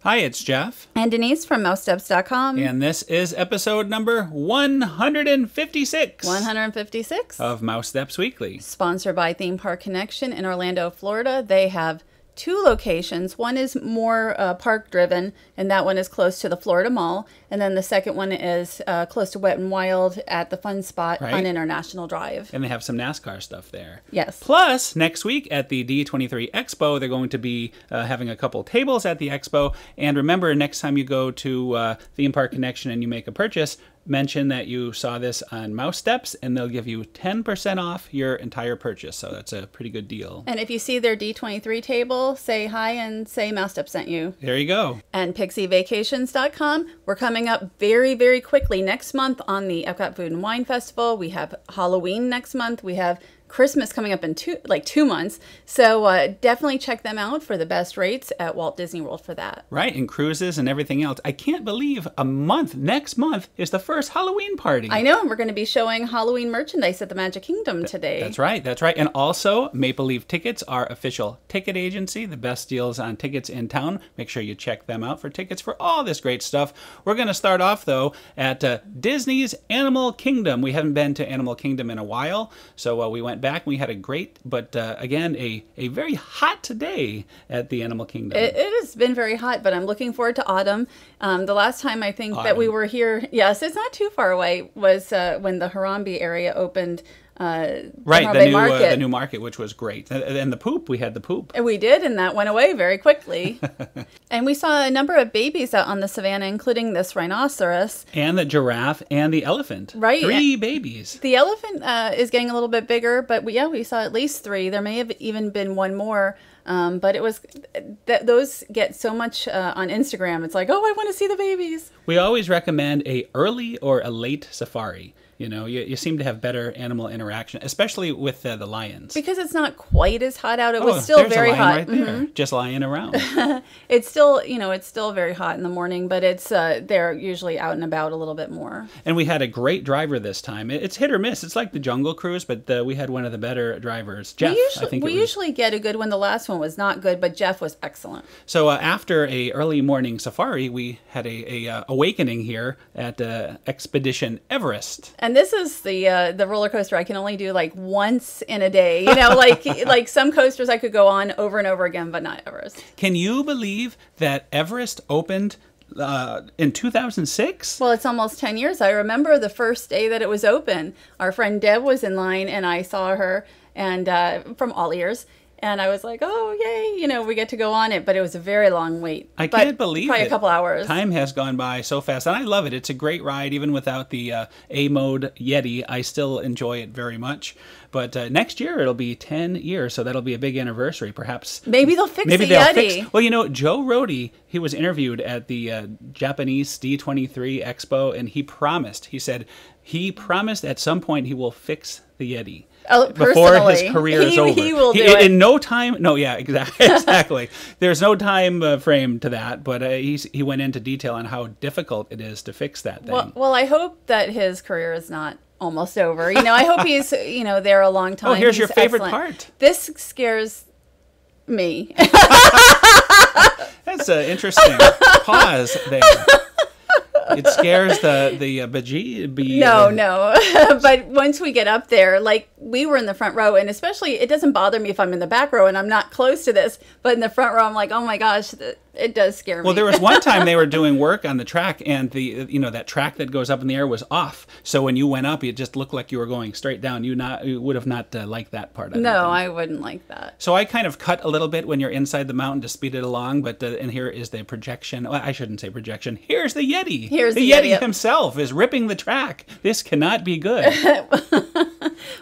Hi, it's Jeff. And Denise from Mousesteps.com. And this is episode number 156. 156. Of Mousesteps Weekly. Sponsored by Theme Park Connection in Orlando, Florida. They have two locations. One is more park driven, and that one is close to the Florida Mall. And then the second one is close to Wet and Wild at the Fun Spot on International Drive. And they have some NASCAR stuff there. Yes. Plus, next week at the D23 Expo, they're going to be having a couple tables at the Expo. And remember, next time you go to Theme Park Connection and you make a purchase, mention that you saw this on Mousesteps, and they'll give you 10% off your entire purchase. So that's a pretty good deal. And if you see their D23 table, say hi and say Mousesteps sent you. There you go. And PixieVacations.com. We're coming up very, very quickly next month on the Epcot Food and Wine Festival. We have Halloween next month. We have Christmas coming up in 2 months. So definitely check them out for the best rates at Walt Disney World for that. Right, and cruises and everything else. I can't believe next month is the first Halloween party. I know, and we're going to be showing Halloween merchandise at the Magic Kingdom today. That's right. And also, Maple Leaf Tickets, our official ticket agency, the best deals on tickets in town. Make sure you check them out for tickets for all this great stuff. We're going to start off, though, at Disney's Animal Kingdom. We haven't been to Animal Kingdom in a while, so we went back. We had a great, but again, a very hot day at the Animal Kingdom. It has been very hot, but I'm looking forward to autumn. The last time I think that we were here, yes, it's not too far away, was when the Harambe area opened. Right, the new market, which was great. And the poop, we had the poop. We did, and that went away very quickly. And we saw a number of babies out on the savannah, including this rhinoceros. And the giraffe and the elephant. Right. 3 babies. The elephant is getting a little bit bigger, but we saw at least 3. There may have even been one more. But it was those get so much on Instagram. It's like, oh, I want to see the babies. We always recommend a early or a late safari. You know, you seem to have better animal interaction, especially with the lions. Because it's not quite as hot out. It was still very hot. Right there, just lying around. It's still, it's still very hot in the morning, but it's they're usually out and about a little bit more. And we had a great driver this time. It's hit or miss. It's like the Jungle Cruise, but we had one of the better drivers, Jeff. We usually get a good one. The last one was not good, but Jeff was excellent. So after a early morning safari, we had a awakening here at Expedition Everest. And this is the roller coaster I can only do like once in a day. Like some coasters I could go on over and over again, but not Everest. Can you believe that Everest opened in 2006? Well, it's almost 10 years. I remember the first day that it was open. Our friend Deb was in line, and I saw her, and from all ears. And I was like, oh, yay, we get to go on it. But it was a very long wait. I can't believe it. Probably a couple hours. Time has gone by so fast. And I love it. It's a great ride. Even without the A-mode Yeti, I still enjoy it very much. But next year, it'll be 10 years. So that'll be a big anniversary, perhaps. Maybe they'll fix the Yeti. Well, Joe Rohde, he was interviewed at the Japanese D23 Expo. And he said he promised at some point he will fix the Yeti. Before his career is over. He will do it. In no time. No, yeah, exactly. There's no time frame to that, but he went into detail on how difficult it is to fix that thing. Well, I hope that his career is not almost over. I hope he's, there a long time. Oh, here's your favorite part. This scares me. That's an interesting pause there. It scares the bejeebies. No. But once we get up there, like we were in the front row, and especially it doesn't bother me if I'm in the back row and I'm not close to this, but in the front row, I'm like, oh my gosh, it does scare me. Well, there was one time they were doing work on the track, and that track that goes up in the air was off. So when you went up, it just looked like you were going straight down. You would have not liked that part. I wouldn't like that. So I kind of cut a little bit when you're inside the mountain to speed it along, but and here is the projection. Well, I shouldn't say projection. Here's the Yeti. Here's the Yeti himself is ripping the track. This cannot be good.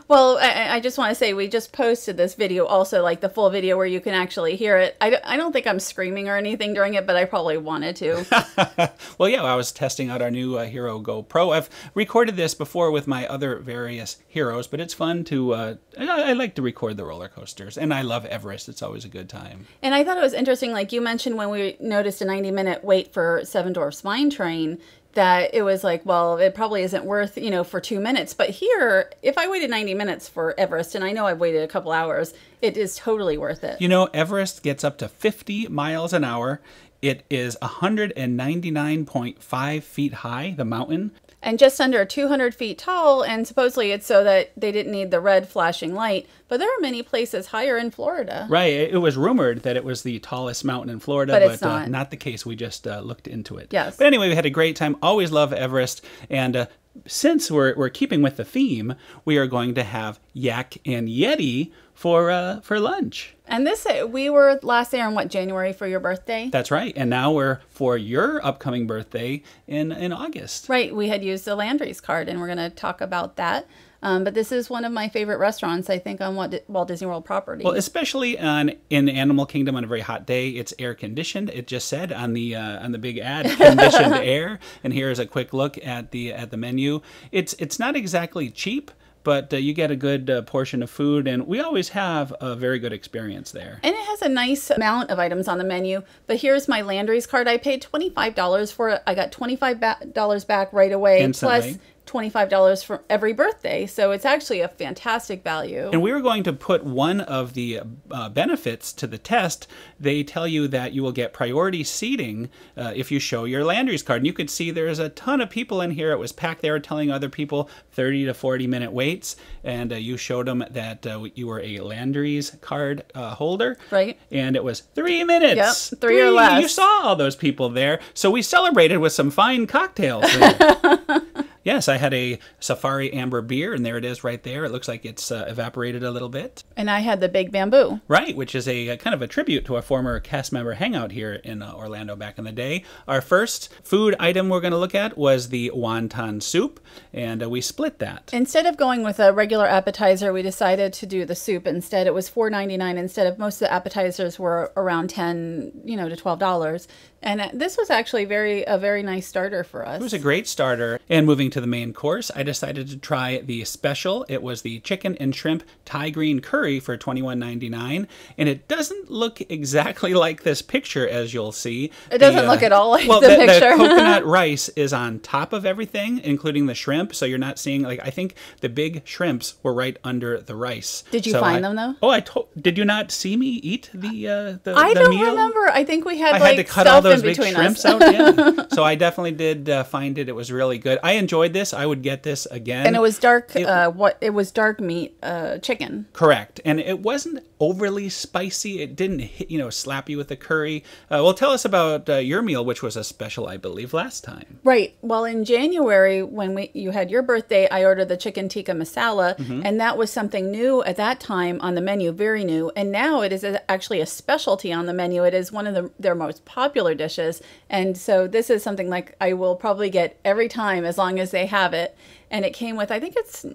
Well, I just want to say we just posted this video also, like the full video where you can actually hear it. I don't think I'm screaming or anything during it, but I probably wanted to. Well, yeah, I was testing out our new Hero GoPro. I've recorded this before with my other various heroes, but it's fun to, I like to record the roller coasters, and I love Everest. It's always a good time. And I thought it was interesting, like you mentioned when we noticed a 90-minute wait for Seven Dwarfs Mine Train, that it was like, well, it probably isn't worth, for 2 minutes. But here, if I waited 90 minutes for Everest, and I know I've waited a couple hours, it is totally worth it. Everest gets up to 50 miles an hour. It is 199.5 feet high, the mountain. And just under 200 feet tall, and supposedly it's so that they didn't need the red flashing light. But there are many places higher in Florida. Right. It was rumored that it was the tallest mountain in Florida, but it's not the case. We just looked into it. Yes. But anyway, we had a great time. Always love Everest. And since we're keeping with the theme, we are going to have Yak and Yeti for lunch. And we were last there in January for your birthday? That's right. And now we're for your upcoming birthday in August. Right. We had used the Landry's card, and we're going to talk about that. But this is one of my favorite restaurants, I think, on Walt Disney World property. Well, especially in Animal Kingdom on a very hot day. It's air conditioned. It just said on the big ad, conditioned air. And here's a quick look at the menu. It's not exactly cheap, but you get a good portion of food, and we always have a very good experience there. And it has a nice amount of items on the menu, but here's my Landry's card. I paid $25 for it. I got $25 back right away, instantly. Plus $25 for every birthday. So it's actually a fantastic value. And we were going to put one of the benefits to the test. They tell you that you will get priority seating if you show your Landry's card. And you could see there's a ton of people in here. It was packed. They were telling other people 30 to 40 minute waits. And you showed them that you were a Landry's card holder. Right. And it was 3 minutes. Yep, three or less. You saw all those people there. So we celebrated with some fine cocktails. Yes, I had a Safari Amber beer, and there it is right there. It looks like it's evaporated a little bit. And I had the Big Bamboo. Right, which is a kind of a tribute to a former cast member hangout here in Orlando back in the day. Our first food item we're going to look at was the wonton soup, and we split that. Instead of going with a regular appetizer, we decided to do the soup instead. It was $4.99 instead of most of the appetizers were around $10, to $12. And this was actually a very nice starter for us. It was a great starter. And moving to the main course, I decided to try the special. It was the chicken and shrimp Thai green curry for $21.99. And it doesn't look exactly like this picture, as you'll see. It doesn't look at all like the The picture. coconut rice is on top of everything, including the shrimp. So you're not seeing, I think the big shrimps were right under the rice. Did you find them, though? Oh, did you not see me eat the meal? I don't remember. I think we had, had to cut all those big shrimps us. out. Yeah. So I definitely did find it. It was really good. I enjoyed this. I would get this again. And it was dark. It was dark meat chicken. Correct. And it wasn't overly spicy. It didn't slap you with the curry. Well, tell us about your meal, which was a special, I believe, last time. Right. Well, in January when you had your birthday, I ordered the chicken tikka masala, and that was something new at that time on the menu, very new. And now it is actually a specialty on the menu. It is one of their most popular dishes. And so this is something like I will probably get every time as long as they have it. And it came with, I think it's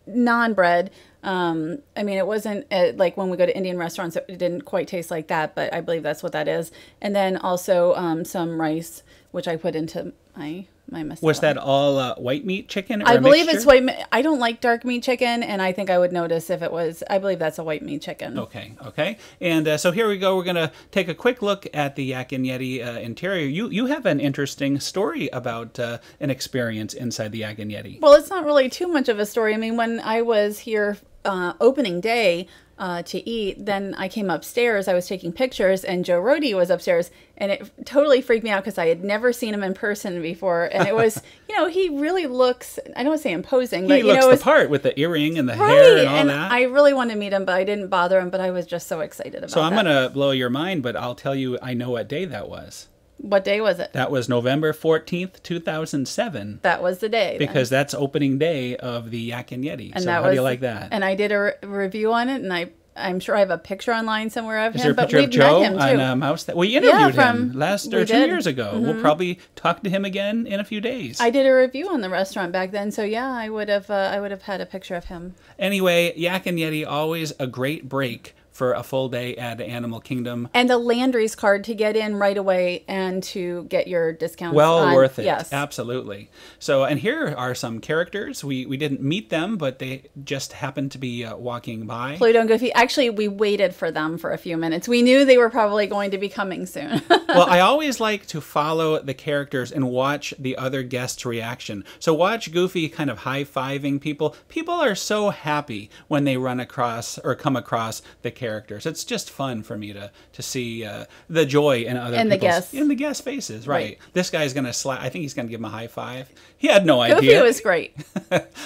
naan bread. It wasn't like when we go to Indian restaurants, it didn't quite taste like that, but I believe that's what that is. And then also some rice, which I put into my masala. Was that all white meat chicken? Or I believe it's white meat. I don't like dark meat chicken, and I think I would notice if it was. I believe that's a white meat chicken. Okay. And so here we go. We're going to take a quick look at the Yak and Yeti interior. You have an interesting story about an experience inside the Yak and Yeti. Well, it's not really too much of a story. I mean, when I was here opening day to eat, then I came upstairs. I was taking pictures, and Joe Rohde was upstairs, and it totally freaked me out because I had never seen him in person before. And it was, he really looks, I don't want to say imposing, but he looks the part with the earring and the right, hair and all that. I really wanted to meet him, but I didn't bother him. But I was just so excited about it. So I'm going to blow your mind, but I'll tell you, I know what day that was. What day was it? That was November 14th, 2007. That was the day. Because that's opening day of the Yak and Yeti. And so how do you like that? And I did a review on it, and I'm sure I have a picture online somewhere of him. Is there a picture of Joe on Mousesteps? We interviewed him last or 2 years ago. We'll probably talk to him again in a few days. I did a review on the restaurant back then, so yeah, I would have had a picture of him. Anyway, Yak and Yeti, always a great break for a full day at Animal Kingdom. And a Landry's card to get in right away and to get your discounts. Well worth it. Yes. Absolutely. So, and here are some characters. We didn't meet them, but they just happened to be walking by. Pluto and Goofy. Actually, we waited for them for a few minutes. We knew they were probably going to be coming soon. Well, I always like to follow the characters and watch the other guests' reaction. So watch Goofy kind of high-fiving people. People are so happy when they run across or come across the characters. It's just fun for me to see the joy in other the guests' faces. Right. This guy's going to slap. I think he's going to give him a high five. He had no idea. Goofy was great.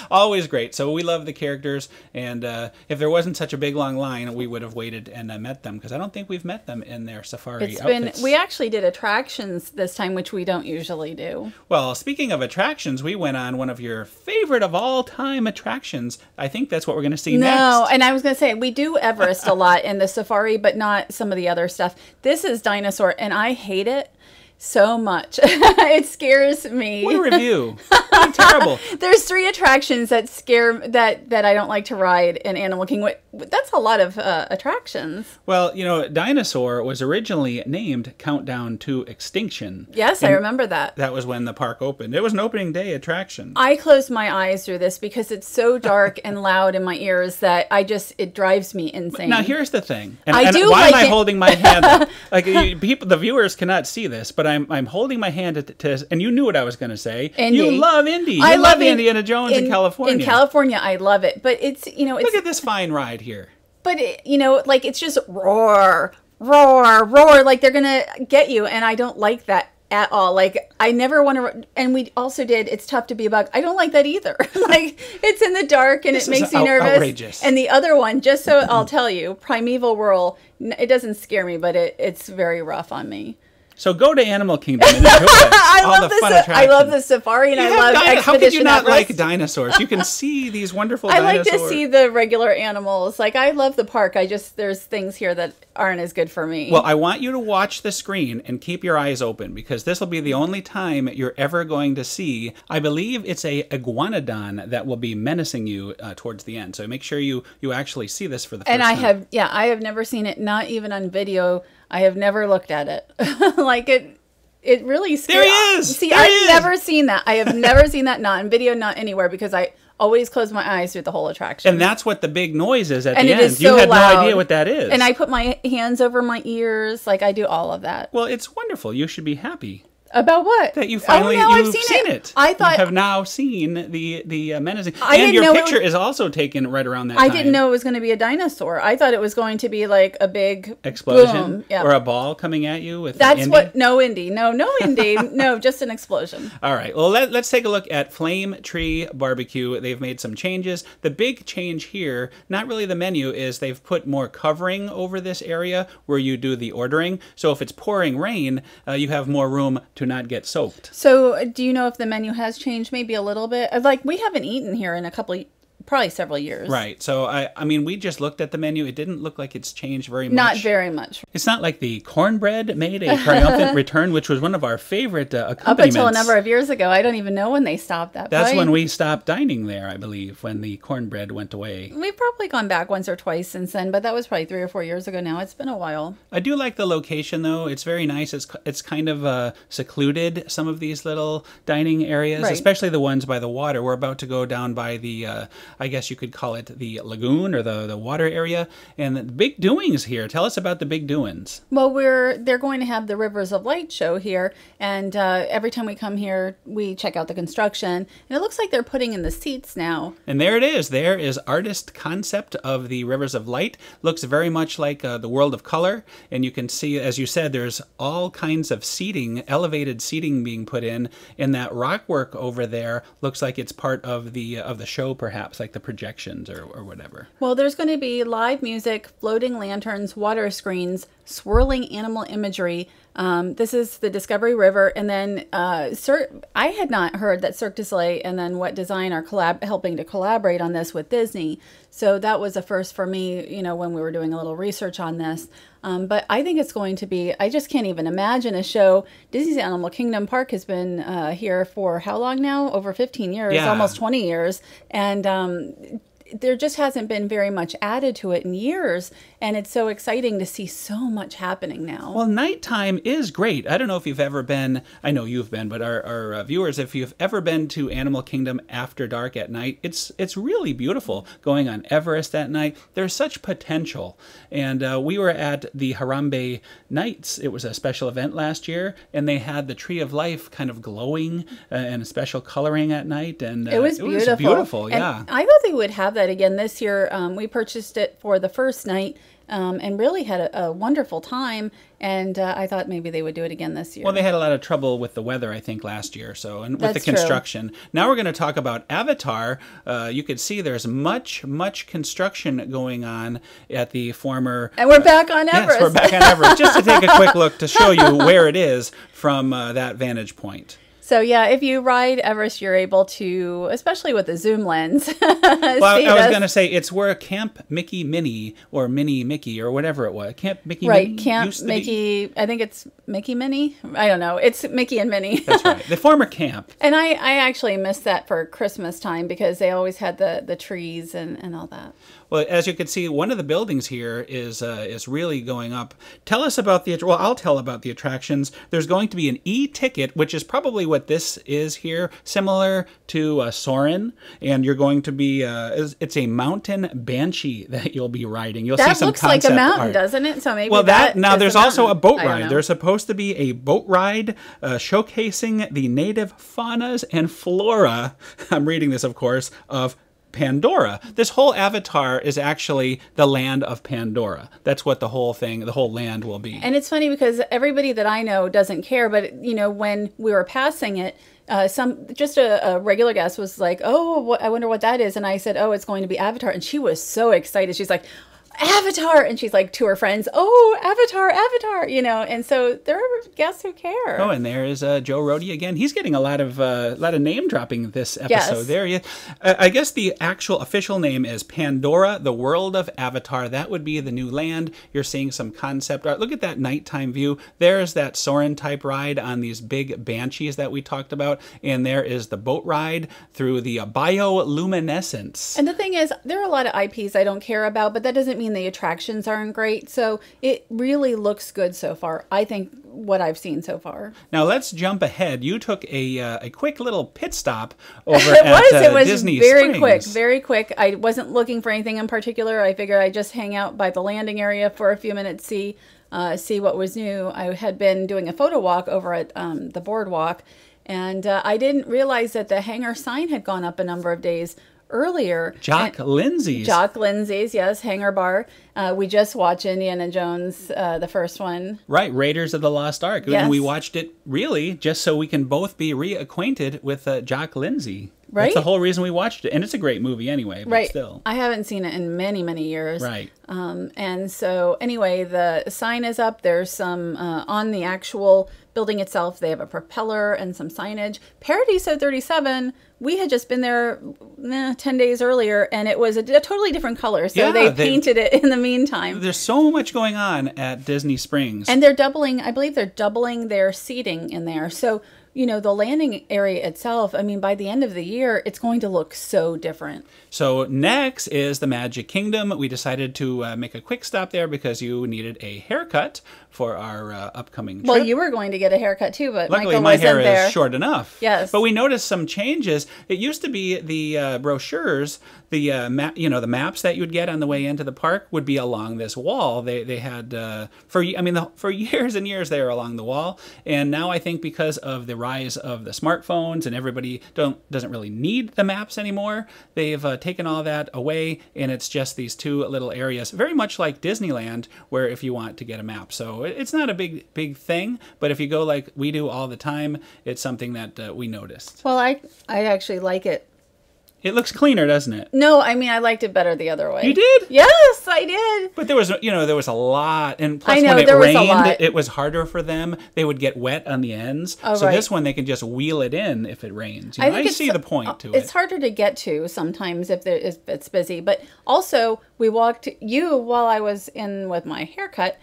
Always great. So we love the characters, and if there wasn't such a big long line, we would have waited and met them, because I don't think we've met them in their safari outfits. We actually did attractions this time, which we don't usually do. Well, speaking of attractions, we went on one of your favorite of all time attractions. I think that's what we're going to see next. No, and I was going to say, we do Everest a lot in the safari, but not some of the other stuff. This is Dinosaur, and I hate it so much. It scares me. What a review. Terrible. There's 3 attractions that that I don't like to ride in Animal Kingdom. That's a lot of attractions. Well, you know, Dinosaur was originally named Countdown to Extinction. Yes, I remember that. That was when the park opened. It was an opening day attraction. I closed my eyes through this because it's so dark and loud in my ears that it drives me insane. Now, here's the thing. Why am I holding my hand up? Like, the viewers cannot see this, but I'm holding my hand to, and you knew what I was going to say. Indy. You love Indy. I love Indiana Jones in California. In California, I love it. But it's, look at this fine ride here. But, it's just roar, roar, roar. Like, they're going to get you. And I don't like that at all. Like, I never want to, and we also did It's Tough to Be a Bug. I don't like that either. Like, it's in the dark and it makes you nervous. Outrageous. And the other one, just so I'll tell you, Primeval Whirl, it doesn't scare me, but it's very rough on me. So go to Animal Kingdom and enjoy I love the safari, and I love Expedition How could you not Everest? like dinosaurs? You can see these wonderful dinosaurs. I like to see the regular animals. Like, I love the park. There's things here that aren't as good for me. Well, I want you to watch the screen and keep your eyes open, because this will be the only time you're ever going to see, I believe it's a iguanodon that will be menacing you towards the end. So make sure you actually see this for the first time. And I have never seen it, not even on video. I have never looked at it. Like, it really scares me. There he is! See, I've never seen that. I have never seen that, not in video, not anywhere, because I always close my eyes through the whole attraction. And that's what the big noise is at the end. It is so you had loud. no idea what that is. And I put my hands over my ears. Like, I do all of that. Well, it's wonderful. You should be happy. About what? That you finally I've seen it. I thought you have now seen the menacing. And your picture is also taken right around that time. I didn't know it was going to be a dinosaur. I thought it was going to be like a big explosion, boom. Yeah. Or a ball coming at you with. That's Indy. what. No Indy. No Indy. No, just an explosion. All right. Well, let's take a look at Flame Tree Barbecue. They've made some changes. The big change here, not really the menu, is they've put more covering over this area where you do the ordering. So if it's pouring rain, you have more room to not get soaked. So, do you know if the menu has changed maybe a little bit? Like, we haven't eaten here in probably several years. Right. So, I mean, we just looked at the menu. It didn't look like it's changed very much. Not very much. It's not like the cornbread made a triumphant return, which was one of our favorite accompaniments. Up until a number of years ago. I don't even know when they stopped that. That's when we stopped dining there, I believe, when the cornbread went away. We've probably gone back once or twice since then, but that was probably 3 or 4 years ago now. It's been a while. I do like the location, though. It's very nice. It's kind of secluded, some of these little dining areas, right. Especially the ones by the water. We're about to go down by the, I guess you could call it the lagoon or the water area. And the big doings here. Tell us about the big doings. Well, they're going to have the Rivers of Light show here, and every time we come here, we check out the construction, and it looks like they're putting in the seats now. And there it is. There is artist concept of the Rivers of Light. Looks very much like the World of Color, and you can see, as you said, there's all kinds of seating, elevated seating being put in, and that rock work over there looks like it's part of the show, perhaps, like the projections or whatever. Well, there's going to be live music, floating lanterns, water screens, swirling animal imagery. This is the Discovery River, and then I had not heard that Cirque du Soleil and then What Design are helping to collaborate on this with Disney. So that was a first for me, when we were doing a little research on this. But I think it's going to be, I just can't even imagine a show. Disney's Animal Kingdom Park has been here for how long now? Over 15 years, yeah. Almost 20 years. And there just hasn't been very much added to it in years, and it's so exciting to see so much happening now. Well, nighttime is great. I don't know if you've ever been, I know you've been, but our viewers, if you've ever been to Animal Kingdom after dark at night, it's really beautiful. Going on Everest at night, there's such potential. And we were at the Harambe Nights. It was a special event last year, and they had the Tree of Life kind of glowing and a special coloring at night. And it was beautiful. It was beautiful, yeah. And I thought they would have that again this year. We purchased it for the first night and really had a wonderful time. And I thought maybe they would do it again this year. Well, they had a lot of trouble with the weather, I think, last year. So, and with That's the construction. True. Now we're going to talk about Avatar. You could see there's much construction going on at the former. And we're back on Everest. Yes, we're back on Everest. Just to take a quick look to show you where it is from that vantage point. So yeah, if you ride Everest, you're able to, especially with the zoom lens. Well, I was going to say it's where Camp Mickey Minnie or Minnie Mickey or whatever it was. Camp Mickey Minnie. Right, Camp Mickey. I think it's Mickey Minnie. I don't know. It's Mickey and Minnie. That's right. The former camp. And I actually missed that for Christmas time because they always had the trees and all that. Well, as you can see, one of the buildings here is really going up. Tell us about well, I'll tell about the attractions. There's going to be an e-ticket, which is probably what this is here, similar to Soarin', and you're going to be, it's a mountain banshee that you'll be riding. You'll see some concept art. That looks like a mountain, doesn't it? So maybe now there's also a boat ride. There's supposed to be a boat ride showcasing the native faunas and flora, I'm reading this, of course, of Pandora. This whole Avatar is actually the land of Pandora. That's what the whole land will be. And it's funny because everybody that I know doesn't care, but when we were passing it, a regular guest was like, "Oh, I wonder what that is," and I said, "Oh, it's going to be Avatar," and she was so excited. She's like, Avatar, and she's like to her friends, "Oh, Avatar, and so there are guests who care. Oh, and there is Joe Rohde again. He's getting a lot of name dropping this episode. Yes. There, I guess the actual official name is Pandora, the World of Avatar. That would be the new land. You're seeing some concept art. Look at that nighttime view. There's that Soarin' type ride on these big banshees that we talked about, and there is the boat ride through the bioluminescence. And the thing is, there are a lot of IPs I don't care about, but that doesn't mean the attractions aren't great. So it really looks good so far. I think what I've seen so far. Now let's jump ahead. You took a quick little pit stop over at Disney Springs. Very quick. I wasn't looking for anything in particular. I figured I'd just hang out by the landing area for a few minutes, see what was new. I had been doing a photo walk over at the boardwalk, and I didn't realize that the Hangar sign had gone up a number of days earlier. Jock Lindsay's, yes, Hangar Bar. We just watched Indiana Jones, the first one. Right, Raiders of the Lost Ark. Yes. And we watched it really just so we can both be reacquainted with Jock Lindsay. Right. That's the whole reason we watched it. And it's a great movie anyway, but right. Still. I haven't seen it in many, many years. Right. And so anyway, the sign is up. There's some on the actual building itself. They have a propeller and some signage. Paradiso 37, we had just been there 10 days earlier, and it was a totally different color. So they painted it in the meantime. There's so much going on at Disney Springs. And I believe they're doubling their seating in there. So the landing area itself, I mean, by the end of the year, it's going to look so different. So next is the Magic Kingdom. We decided to make a quick stop there because you needed a haircut for our upcoming trip. Well, you were going to get a haircut too, but luckily Michael my hair wasn't there. is short enough. Yes. But we noticed some changes. It used to be the brochures, the maps that you'd get on the way into the park would be along this wall. They had for years and years they were along the wall, and now I think because of the rise of the smartphones and everybody doesn't really need the maps anymore, they've taken all that away, and it's just these two little areas, very much like Disneyland, where if you want to get a map. So it's not a big thing, but if you go like we do all the time, it's something that we noticed. Well, I actually like it. It looks cleaner, doesn't it? No, I mean, I liked it better the other way. You did? Yes, I did. But there was a lot, and plus I know, when it there was a rained, lot. it was harder for them. They would get wet on the ends. Oh, so right. this one, they can just wheel it in if it rains. I see the point to it. It's harder to get to sometimes if it's busy. But also, we walked while I was in with my haircut.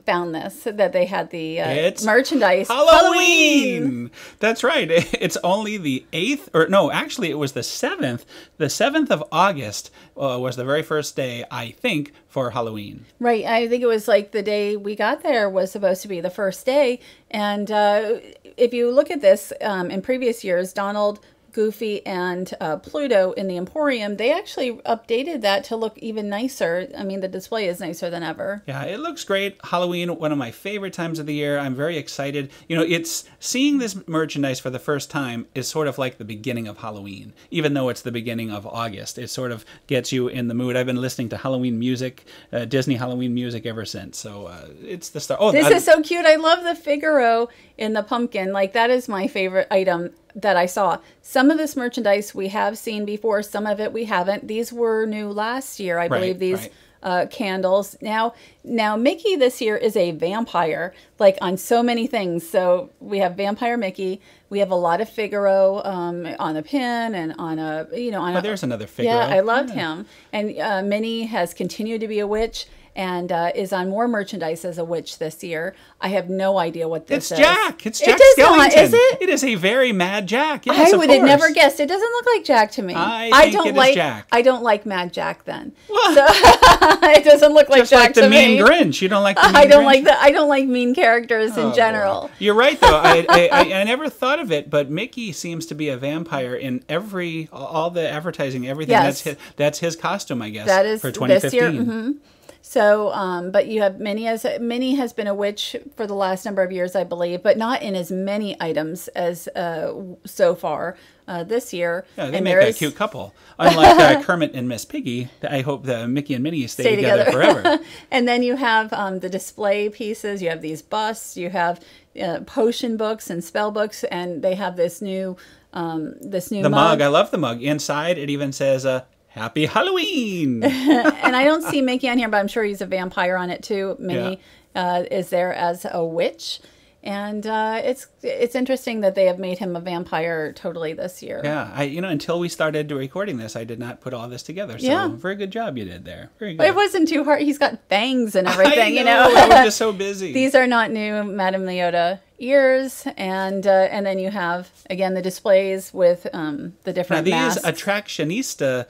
found this, that they had the It's merchandise. Halloween! That's right. It's only the 8th, or no, actually it was the 7th. The 7th of August was the very first day, I think, for Halloween. Right. I think it was like the day we got there was supposed to be the first day. And if you look at this in previous years, Donald, Goofy, and Pluto in the Emporium, they actually updated that to look even nicer. I mean, the display is nicer than ever. Yeah, it looks great. Halloween, one of my favorite times of the year. I'm very excited. You know, it's seeing this merchandise for the first time is sort of like the beginning of Halloween, even though it's the beginning of August. It sort of gets you in the mood. I've been listening to Halloween music, Disney Halloween music ever since. So it's the start. Oh, this is so cute. I love the Figaro in the pumpkin. Like, that is my favorite item that I saw. Some of this merchandise we have seen before, some of it we haven't. These were new last year, I believe, these candles. Now Mickey this year is a vampire, like on so many things. So we have Vampire Mickey. We have a lot of Figaro on a pin and on a, there's another Figaro. Yeah, I loved him. And Minnie has continued to be a witch, and is on more merchandise as a witch this year. I have no idea what this is. It's Jack. It's Jack Skellington. Not, is it? It is a very mad Jack. Yes, I would have never guessed. It doesn't look like Jack to me. I think it is Jack. I don't like Mad Jack then. So, it doesn't look like Just Jack like the to mean me. Grinch. You don't like the mean I don't Grinch? I don't like mean characters in general. Boy. You're right, though. I never thought of it, but Mickey seems to be a vampire in all the advertising, everything. Yes. That's his costume, I guess. That is for 2015. this year. Mm-hmm. So, but you have Minnie has been a witch for the last number of years, I believe, but not in as many items as so far this year. Yeah, they make a cute couple. Unlike Kermit and Miss Piggy, I hope that Mickey and Minnie stay together forever. And then you have the display pieces. You have these busts. You have potion books and spell books, and they have this new mug. I love the mug. Inside, it even says Happy Halloween! And I don't see Mickey on here, but I'm sure he's a vampire on it too. Minnie is there as a witch. And it's interesting that they have made him a vampire totally this year. Yeah, until we started recording this, I did not put all this together. So very good job you did there. Very good. It wasn't too hard. He's got fangs and everything, I know. I was just so busy. These are not new Madame Leota ears, and then you have again the displays with the different masks. These attractionista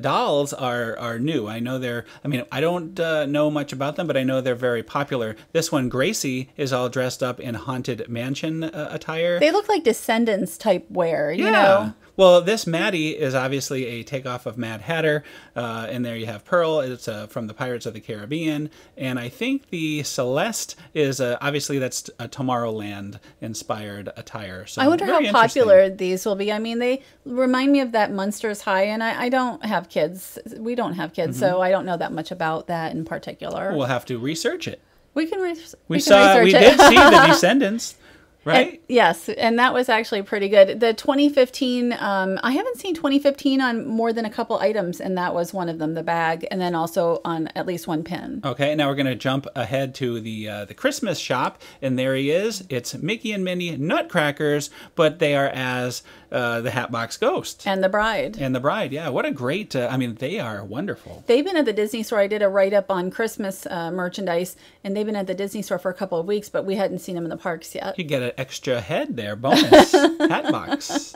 dolls are new. I know I don't know much about them, but I know they're very popular. This one, Gracie, is all dressed up in Haunted Mansion attire. They look like Descendants type wear, you know. Well, this Maddie is obviously a takeoff of Mad Hatter, and there you have Pearl. It's from the Pirates of the Caribbean, and I think the Celeste is obviously that's a Tomorrowland-inspired attire. So I wonder how popular these will be. I mean, they remind me of that Munsters High, and I don't have kids. We don't have kids, so I don't know that much about that in particular. We'll have to research it. We can research We did see the Descendants. Right? Yes, and that was actually pretty good. The 2015, I haven't seen 2015 on more than a couple items, and that was one of them, the bag, and then also on at least one pin. Okay, now we're going to jump ahead to the Christmas shop, and there he is. It's Mickey and Minnie Nutcrackers, but they are as the Hatbox Ghost. And the Bride. And the Bride, yeah. What a great, they are wonderful. They've been at the Disney store. I did a write-up on Christmas merchandise, and they've been at the Disney store for a couple of weeks, but we hadn't seen them in the parks yet. You get an extra head there, bonus Hatbox.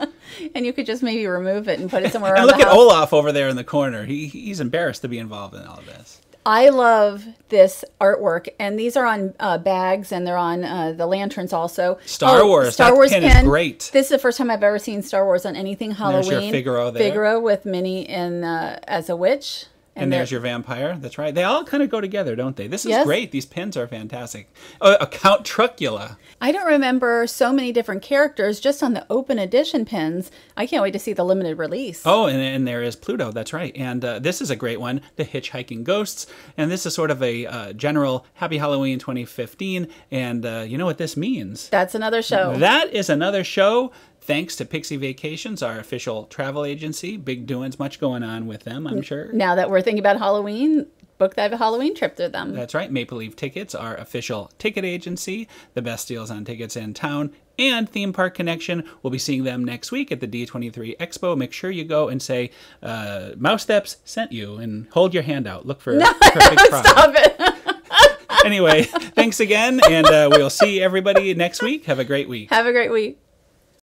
And you could just maybe remove it and put it somewhere and around look the at house. Olaf over there in the corner. He's embarrassed to be involved in all of this. I love this artwork, and these are on bags, and they're on the lanterns also. Star Wars. Star Wars pin is great. This is the first time I've ever seen Star Wars on anything Halloween. There's your Figaro there. Figaro with Minnie in as a witch. And there's your vampire. That's right. They all kind of go together, don't they? This is great. These pins are fantastic. Count Trucula. I don't remember so many different characters just on the open edition pins. I can't wait to see the limited release. Oh, and there is Pluto. That's right. And this is a great one, The Hitchhiking Ghosts. And this is sort of a general Happy Halloween 2015. And you know what this means? That's another show. That is another show. Thanks to Pixie Vacations, our official travel agency. Big doings, much going on with them, I'm sure. Now that we're thinking about Halloween, book that Halloween trip through them. That's right. Maple Leaf Tickets, our official ticket agency. The best deals on tickets in town. And Theme Park Connection. We'll be seeing them next week at the D23 Expo. Make sure you go and say, Mousesteps sent you, and hold your hand out. Look for a big prize. Stop it. Anyway, thanks again, and we'll see everybody next week. Have a great week. Have a great week.